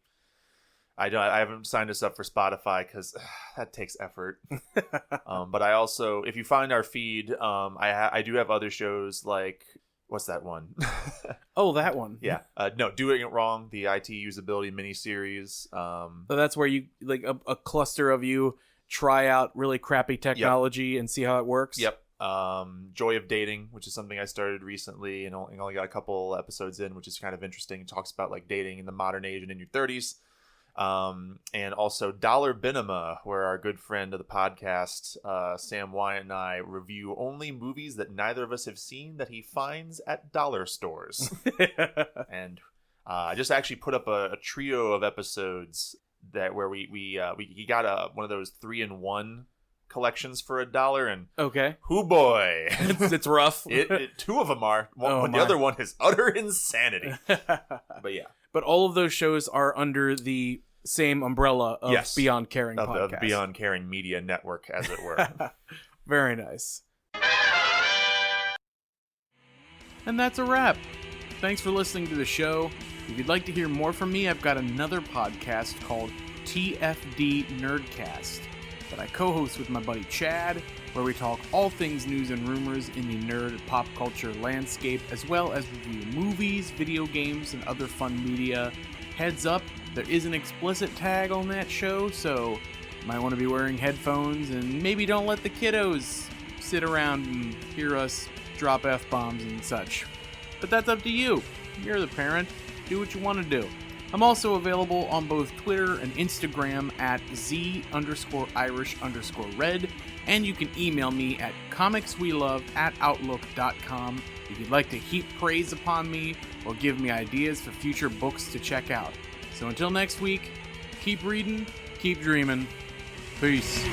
I haven't signed us up for Spotify because that takes effort. But I also, if you find our feed, I do have other shows like... What's that one? Oh, that one. Yeah. No, Doing It Wrong, the IT usability miniseries. So that's where you, like, a cluster of you try out really crappy technology and see how it works? Yep. Joy of Dating, which is something I started recently and only got a couple episodes in, which is kind of interesting. It talks about, like, dating in the modern age and in your 30s. And also Dollar Binema, where our good friend of the podcast, Sam Wyatt, and I review only movies that neither of us have seen that he finds at dollar stores. And I just actually put up a trio of episodes that where he got one of those 3-in-1 collections for $1, and Okay. hoo boy, It's rough. Two of them are. Oh, The other one is utter insanity. But yeah. But all of those shows are under the same umbrella of Yes. Beyond Caring Of podcast. the Beyond Caring Media Network, as it were. Very nice. And that's a wrap. Thanks for listening to the show. If you'd like to hear more from me, I've got another podcast called TFD Nerdcast that I co-host with my buddy Chad, where we talk all things news and rumors in the nerd pop culture landscape, as well as review movies, video games, and other fun media. Heads up, there is an explicit tag on that show, so you might want to be wearing headphones, and maybe don't let the kiddos sit around and hear us drop F-bombs and such. But that's up to you. You're the parent. Do what you want to do. I'm also available on both Twitter and Instagram at @Z_Irish_red, and you can email me at comicswelove@outlook.com if you'd like to heap praise upon me or give me ideas for future books to check out. So until next week, keep reading, keep dreaming. Peace.